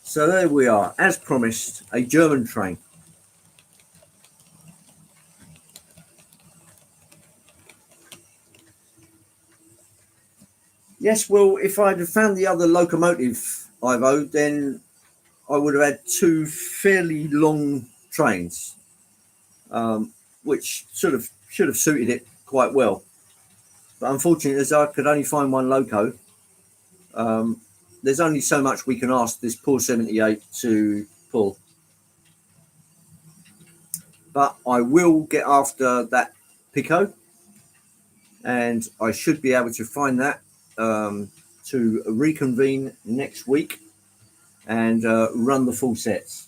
So there we are, as promised, a German train. Yes, well, if I'd have found the other locomotive, Ivo, then I would have had two fairly long trains, which sort of should have suited it quite well. But unfortunately, as I could only find one loco, there's only so much we can ask this poor 78 to pull. But I will get after that Pico, and I should be able to find that to reconvene next week and run the full sets.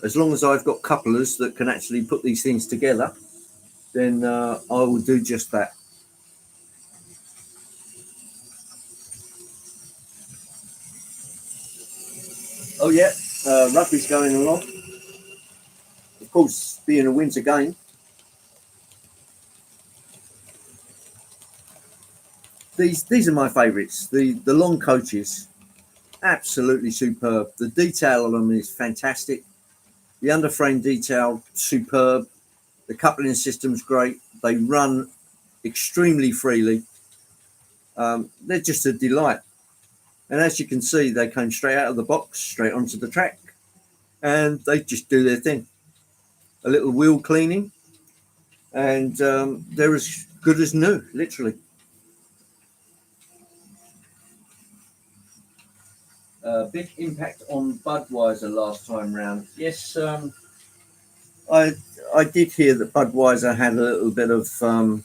As long as I've got couplers that can actually put these things together, then I will do just that. Oh yeah, rugby's going along. Of course, being a winter game. These are my favourites. The long coaches, absolutely superb. The detail on them is fantastic. The underframe detail, superb. The coupling system's great. They run extremely freely. They're just a delight. And as you can see, they came straight out of the box, straight onto the track, and they just do their thing. A little wheel cleaning, and they're as good as new, literally. Big impact on Budweiser last time round. Yes, I I did hear that Budweiser had a little bit of um,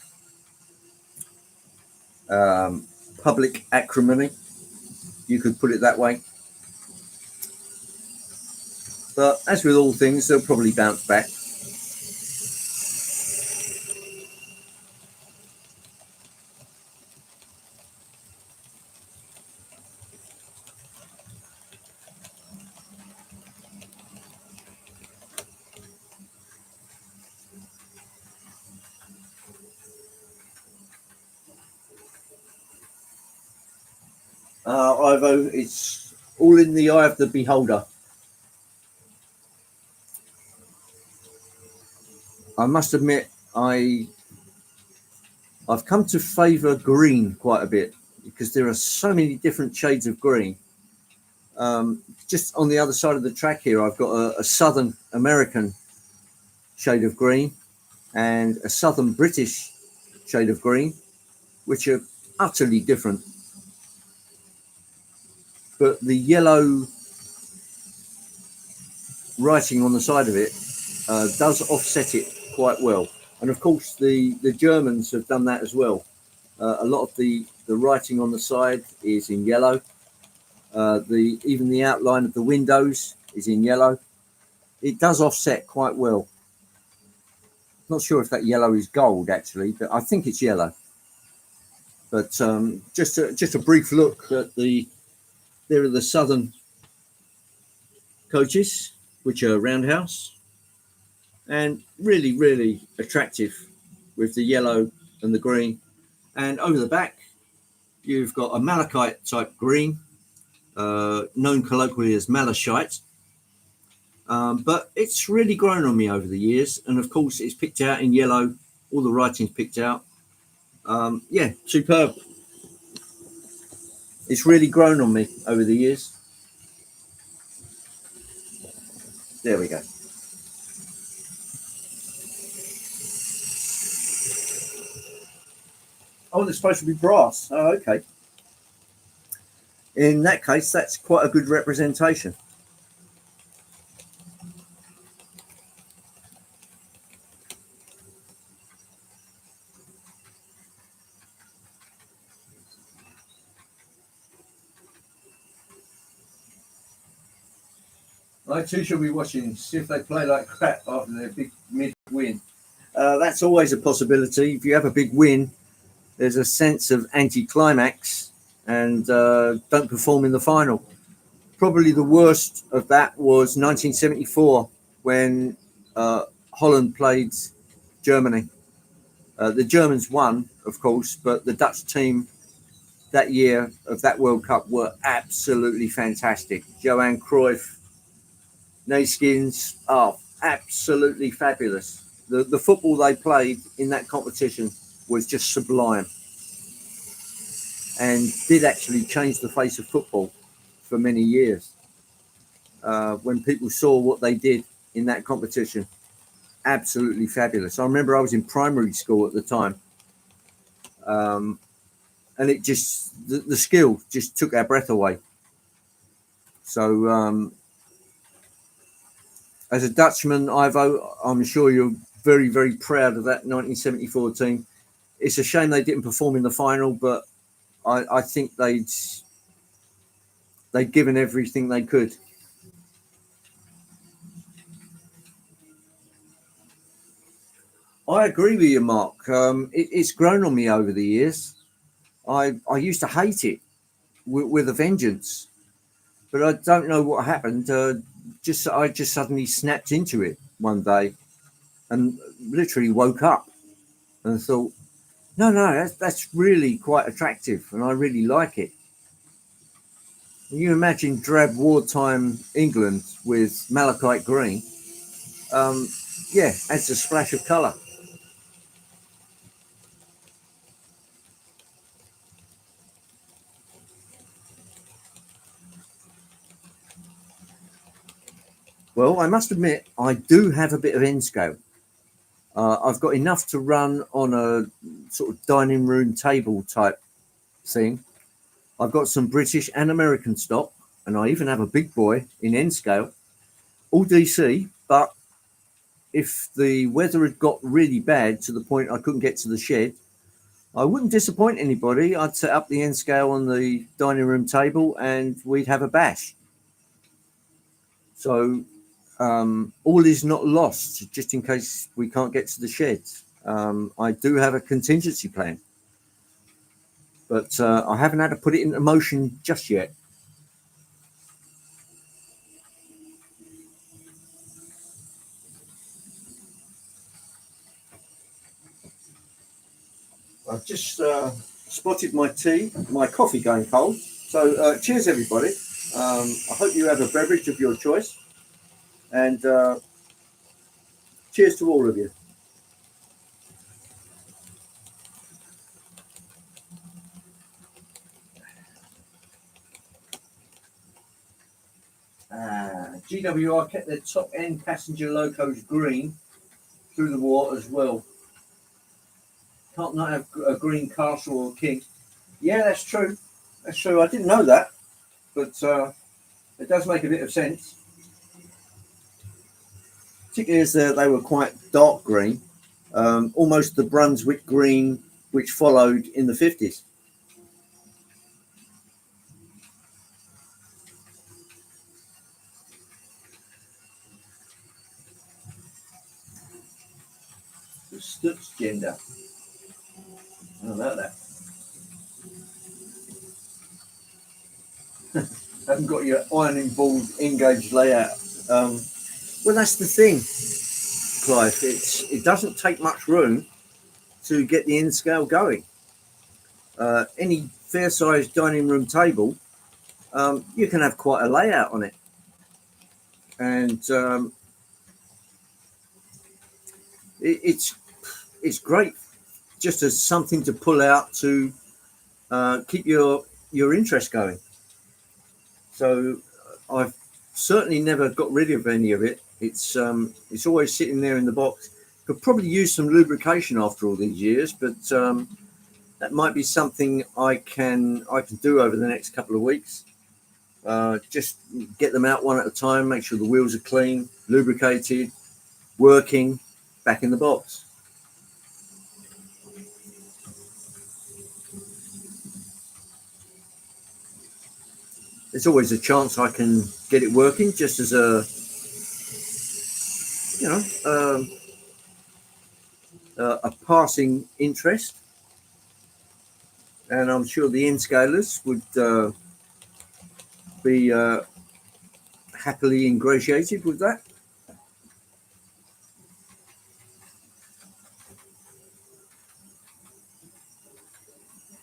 public acrimony. You could put it that way. But as with all things, they'll probably bounce back. Ivo, it's all in the eye of the beholder. I must admit, I've come to favour green quite a bit because there are so many different shades of green. Just on the other side of the track here, I've got a Southern American shade of green and a Southern British shade of green, which are utterly different. But the yellow writing on the side of it does offset it quite well. And of course, the Germans have done that as well. A lot of the writing on the side is in yellow. Even the outline of the windows is in yellow. It does offset quite well. Not sure if that yellow is gold actually, but I think it's yellow. But just a brief look at there are the Southern coaches, which are roundhouse, and really attractive with the yellow and the green. And over the back, you've got a malachite type green, known colloquially as malachite. But it's really grown on me over the years. And of course, it's picked out in yellow. All the writing's picked out. Yeah, superb. It's really grown on me over the years. There we go. Oh, they're supposed to be brass. Oh, okay. In that case, that's quite a good representation. I too shall be watching, see if they play like crap after their big mid win. That's always a possibility. If you have a big win, there's a sense of anticlimax and don't perform in the final. Probably the worst of that was 1974 when Holland played Germany. The Germans won, of course, but the Dutch team that year of that World Cup were absolutely fantastic. Johan Cruyff, Nayskins, absolutely fabulous. The football they played in that competition was just sublime and did actually change the face of football for many years. When people saw what they did in that competition, absolutely fabulous. I remember I was in primary school at the time, and it just the skill just took our breath away. So as a Dutchman, Ivo, I'm sure you're very proud of that 1974 team. It's a shame they didn't perform in the final, but I think they'd given everything they could. I agree with you, Mark. It's grown on me over the years. I used to hate it with a vengeance, but I don't know what happened. I just suddenly snapped into it one day, and literally woke up and thought, no, that's really quite attractive, and I really like it. You imagine drab wartime England with malachite green. Yeah, adds a splash of colour. Well, I must admit, I do have a bit of end scale. I've got enough to run on a sort of dining room table type thing. I've got some British and American stock, and I even have a big boy in end scale, all DC, but if the weather had got really bad to the point I couldn't get to the shed, I wouldn't disappoint anybody. I'd set up the end scale on the dining room table and we'd have a bash. So all is not lost, just in case we can't get to the sheds. I do have a contingency plan, but I haven't had to put it into motion just yet. I've just spotted my coffee going cold. So cheers, everybody. I hope you have a beverage of your choice, and cheers to all of you. GWR kept their top end passenger locos green through the war as well. Can't not have a green castle or king. Yeah, that's true. That's true. I didn't know that, but it does make a bit of sense. Particularly as they were quite dark green, almost the Brunswick green which followed in the 50s. The Stutz gender. I don't know about that. Haven't got your ironing board engaged layout. Well, that's the thing, Clive. It doesn't take much room to get the end scale going. Any fair-sized dining room table, you can have quite a layout on it, and it's great just as something to pull out to keep your interest going. So I've certainly never got rid of any of it. It's always sitting there in the box. Could probably use some lubrication after all these years, but that might be something I can do over the next couple of weeks. Just get them out one at a time, make sure the wheels are clean, lubricated, working, back in the box. There's always a chance I can get it working, just as a a passing interest, and I'm sure the end scalers would be happily ingratiated with that.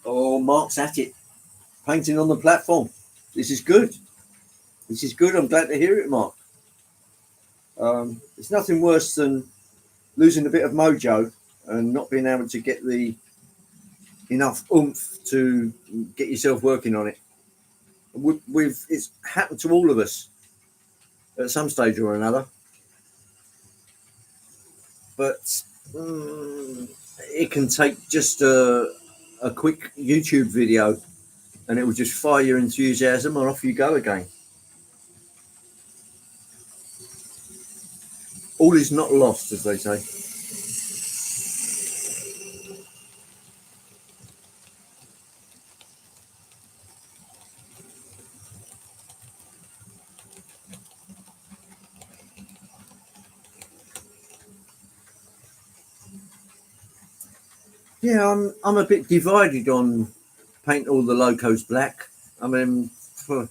Oh, Mark's at it, painting on the platform. This is good. This is good. I'm glad to hear it, Mark. It's nothing worse than losing a bit of mojo and not being able to get the enough oomph to get yourself working on it. It's happened to all of us at some stage or another, but it can take just a quick YouTube video and it will just fire your enthusiasm and off you go again. All is not lost, as they say. Yeah, I'm a bit divided on paint all the locos black. I mean, for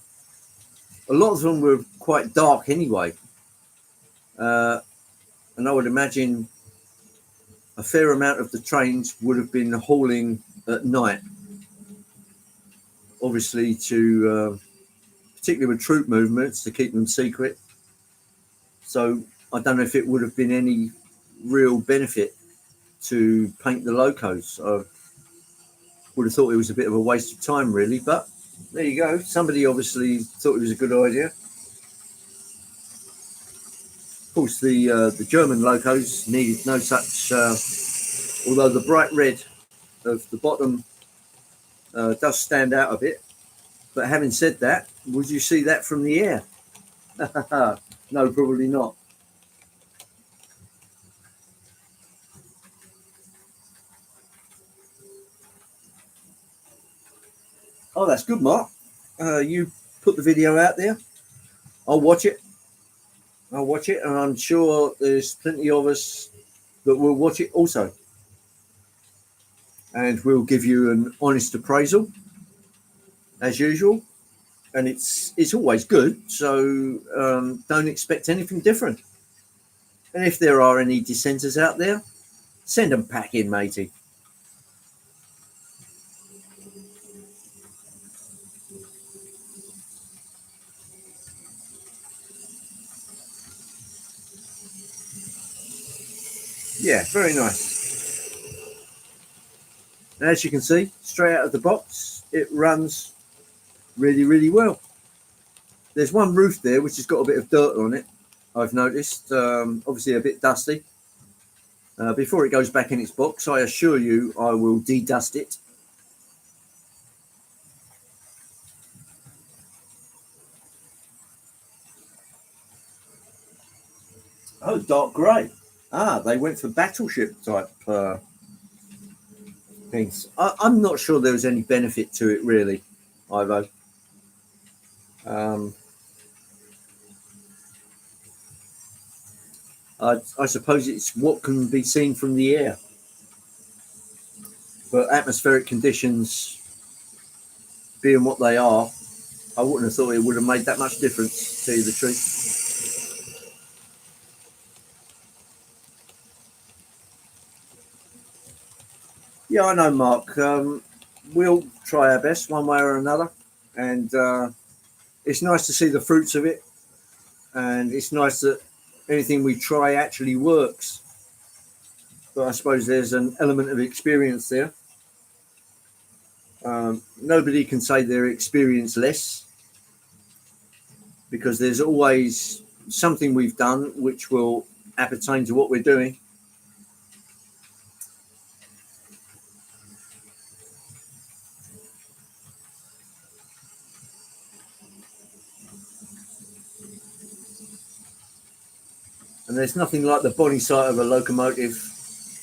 a lot of them were quite dark anyway, and I would imagine a fair amount of the trains would have been hauling at night, obviously to particularly with troop movements to keep them secret. So I don't know if it would have been any real benefit to paint the locos. I would have thought it was a bit of a waste of time, really, but there you go. Somebody obviously thought it was a good idea. Of course, the German locos needed no such, although the bright red of the bottom does stand out a bit. But having said that, would you see that from the air? No, probably not. Oh, that's good, Mark. You put the video out there. I'll watch it. I'll watch it, and I'm sure there's plenty of us that will watch it also. And we'll give you an honest appraisal, as usual. And it's always good, so don't expect anything different. And if there are any dissenters out there, send them packing, matey. Yeah, very nice. And as you can see, straight out of the box, it runs really, really well. There's one roof there which has got a bit of dirt on it, I've noticed, obviously a bit dusty. Before it goes back in its box, I assure you I will de-dust it. Oh, dark grey. Ah, they went for battleship type things. I'm not sure there was any benefit to it, really, Ivo. I suppose it's what can be seen from the air. But atmospheric conditions being what they are, I wouldn't have thought it would have made that much difference, to tell you the truth. Yeah, I know, Mark. We'll try our best one way or another. And it's nice to see the fruits of it. And it's nice that anything we try actually works. But I suppose there's an element of experience there. Nobody can say they're experienced less, because there's always something we've done which will appertain to what we're doing. And there's nothing like the body side of a locomotive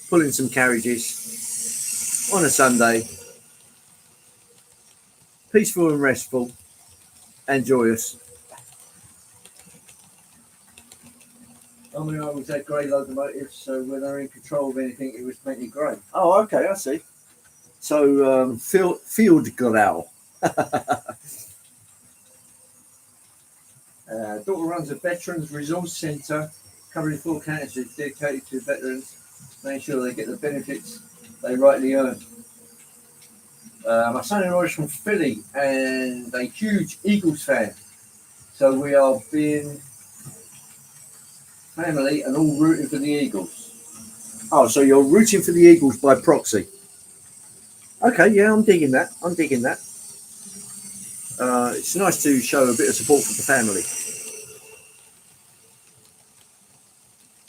pulling some carriages on a Sunday, peaceful and restful and joyous. I mean, I always had grey locomotives, so when they're in control of anything, it was mainly grey. Oh, okay, I see. So, field growl. Daughter runs a veterans resource centre covering 4 counties dedicated to veterans, making sure they get the benefits they rightly earn. My son-in-law is from Philly and a huge Eagles fan, so we are being family and all rooting for the Eagles. Oh, so you're rooting for the Eagles by proxy? Okay, yeah, I'm digging that. It's nice to show a bit of support for the family,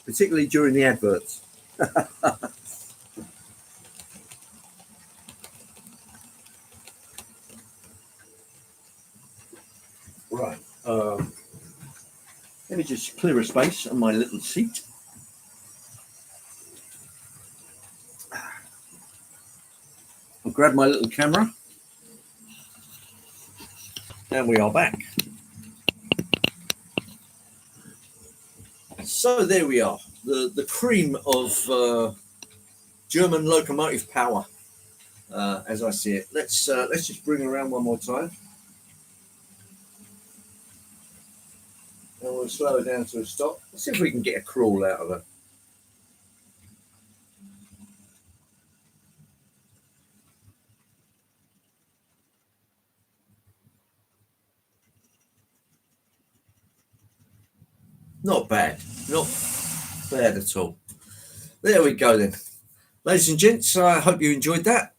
particularly during the adverts. Right. Let me just clear a space on my little seat. I'll grab my little camera. And we are back. So there we are, the cream of German locomotive power, as I see it. Let's just bring it around one more time. And we'll slow it down to a stop. Let's see if we can get a crawl out of her. Not bad. Not bad at all. There we go then. Ladies and gents, I hope you enjoyed that.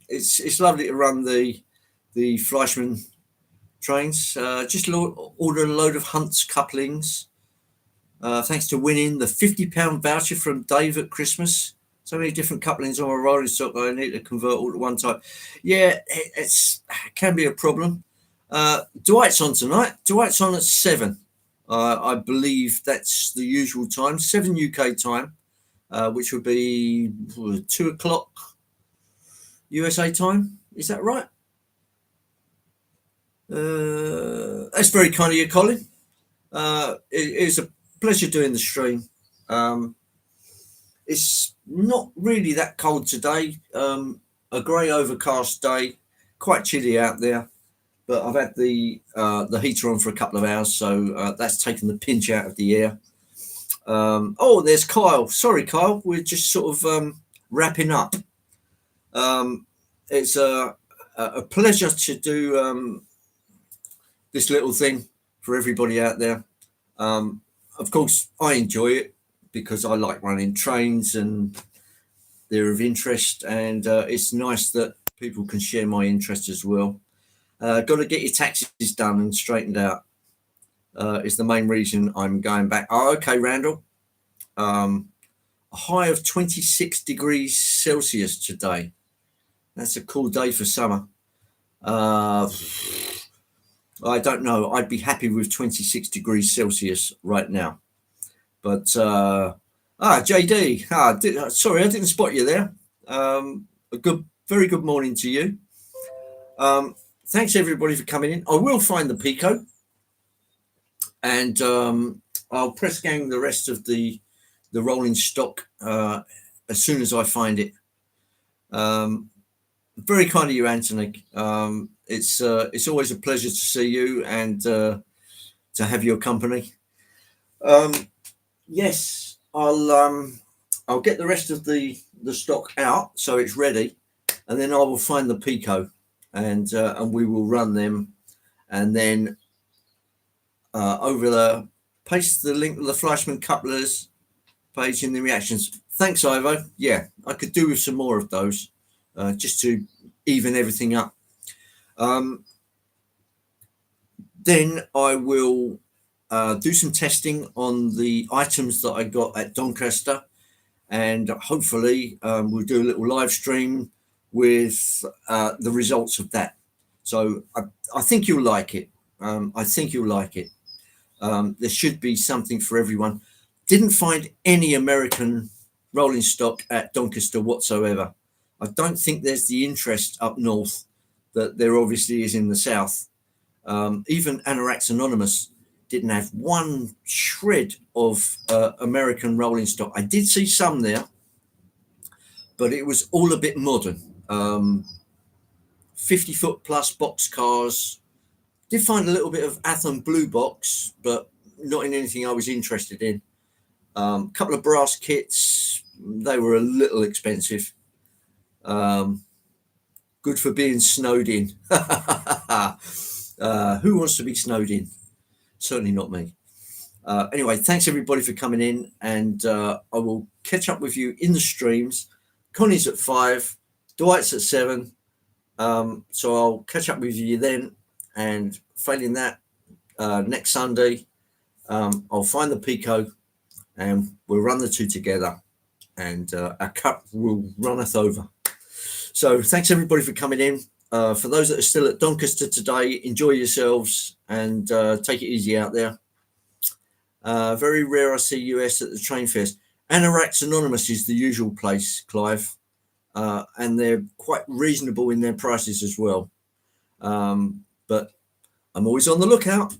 It's lovely to run the Fleischmann trains. Just ordered a load of Hunt's couplings. Thanks to winning the £50 voucher from Dave at Christmas. So many different couplings on a rolling stock that I need to convert all at one time. Yeah, it can be a problem. Dwight's on tonight. Dwight's on at 7. I believe that's the usual time, 7 UK time, which would be 2 o'clock USA time. Is that right? That's very kind of you, Colin. It's a pleasure doing the stream. It's not really that cold today. A grey overcast day, quite chilly out there. But I've had the heater on for a couple of hours, so that's taken the pinch out of the air. Oh, there's Kyle. Sorry, Kyle. We're just sort of wrapping up. It's a pleasure to do this little thing for everybody out there. Of course, I enjoy it because I like running trains and they're of interest, and it's nice that people can share my interest as well. Got to get your taxes done and straightened out is the main reason I'm going back. Oh, okay, Randall. A high of 26 degrees Celsius today. That's a cool day for summer. I don't know. I'd be happy with 26 degrees Celsius right now. But JD, sorry, I didn't spot you there. Very good morning to you. Thanks everybody for coming in. I will find the Pico, and I'll press gang the rest of the rolling stock as soon as I find it. Very kind of you, Anthony. It's always a pleasure to see you and to have your company. Yes, I'll get the rest of the stock out so it's ready, and then I will find the Pico, and we will run them, and then paste the link to the Fleischmann couplers page in the reactions. Thanks, Ivo. Yeah, I could do with some more of those, just to even everything up. Then I will do some testing on the items that I got at Doncaster, and hopefully we'll do a little live stream with the results of that. So I think you'll like it. I think you'll like it. There should be something for everyone. Didn't find any American rolling stock at Doncaster whatsoever. I don't think there's the interest up north that there obviously is in the south. Even Anorax Anonymous didn't have one shred of American rolling stock. I did see some there, but it was all a bit modern. 50-foot plus box cars. Did find a little bit of Athon blue box, but not in anything I was interested in. Couple of brass kits. They were a little expensive. Good for being snowed in. Who wants to be snowed in? Certainly not me. Anyway, thanks everybody for coming in, and I will catch up with you in the streams. Connie's at 5, Dwight's at 7. So I'll catch up with you then, and failing that, next Sunday, I'll find the Pico and we'll run the two together, and our cup will runneth over. So thanks everybody for coming in. For those that are still at Doncaster today, enjoy yourselves and take it easy out there. Very rare I see US at the train fairs. Anorax Anonymous is the usual place, Clive, and they're quite reasonable in their prices as well. But I'm always on the lookout.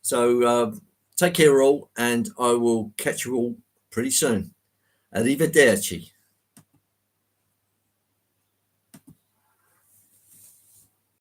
So take care all, and I will catch you all pretty soon. Arrivederci.